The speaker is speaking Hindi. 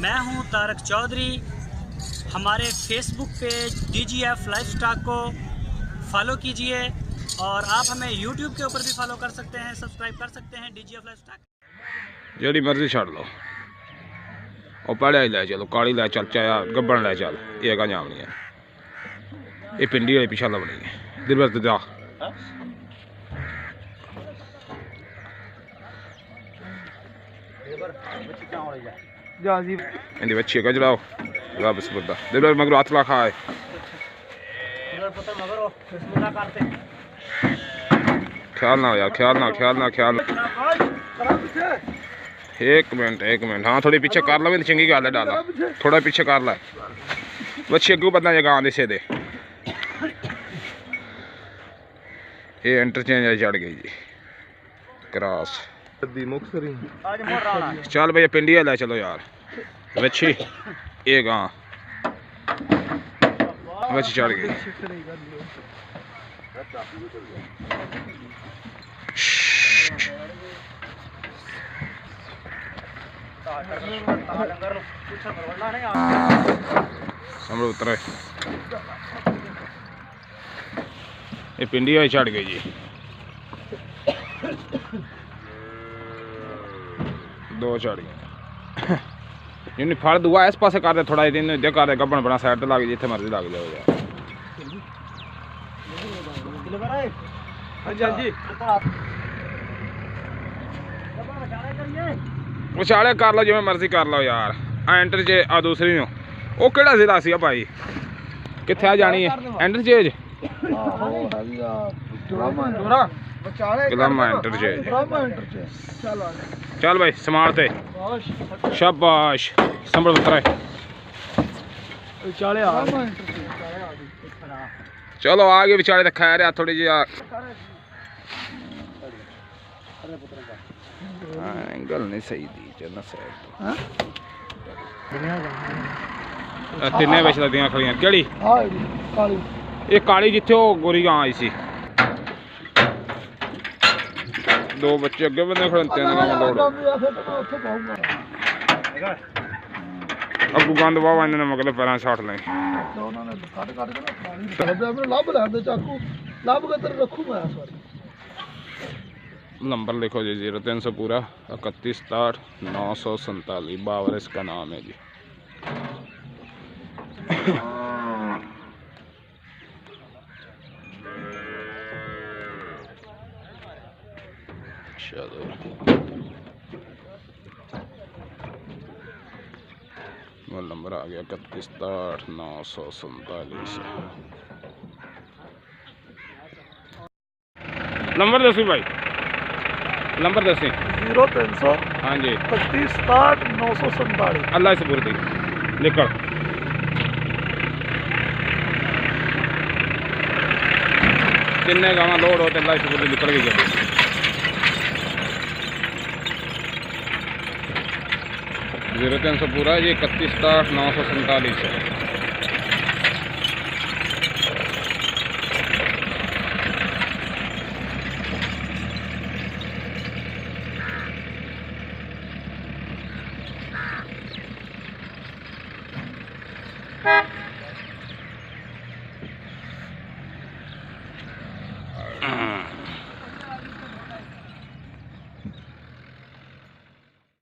मैं हूं तारक चौधरी। हमारे फेसबुक पेज DGF लाइफस्टॉक को फॉलो कीजिए और आप हमें यूट्यूब के ऊपर भी फॉलो कर सकते हैं, सब्सक्राइब कर सकते हैं DGF लाइफस्टॉक। जेड़ी मर्जी छड़ लो और पढ़िया ही लै चलो, काली लै चल, चाया गब्बन लै चल, ये का जाम नहीं है। ये पिंडी वाली पिछा लवनी है दिलबर जा इंदी बच्ची का जलाओ वापस बुद्धा दिलबर मगर हाथ ला खाए ख्याल ना यार, ख्याल ना। एक मिनट हाँ थोड़ी पीछे कर लो, चंगी गल है डाला, थोड़ा पीछे कर ला बच्ची अगू बंदा जगह आंदे से दे। ये इंटरचेंज चढ़ गई जी क्रॉस। चल भैया पिंडी लै चलो यार बच्ची, ये गां बच्ची चढ़ गई। समझ उतरे ये पिंडी वाली चढ़ गई जी। दो चढ़ गए जिन्हें फड़ दुआ इस पासे कर दे, थोड़ा दिन इधर कर दे, गब्बन बना साइड लग जिथे मर्जी लग जाओ यार। विचाले कर लो जिवें मर्जी कर लो यार। एंटर जे आ दूसरी नो वो केड़ा जिला सी भाई, किथे आ जानी है एंटरचेंज गलामा एंटरचेंज। चल भाई समार ते शाबाश संभल उतरा। चलो आगे विचाले तो खैर है थोड़ी जी एंगल नहीं सही दी चलना साइड तिने बच लदियां खड़ियां केड़ी ये काली जिथे वो गोरी गां आई सी। दो बच्चे अगे बंदे खड़े अगू गंद वाह इन्होंने मगले पैर छाट लें। नंबर लिखो जी 0300 पूरा 31 67 947 बाबर इसका नाम है जी। चलो वो नंबर आ गया 31 67 947। नंबर दसी भाई, नंबर दसी 0300 हाँ जी 31 67 947। अल्लाह से पूरी निकल किन्ने गाँव लोड हो तो अल्लाह से पूरी निकल गई गड्डी। 0300 पूरा जी 31 67 947 है।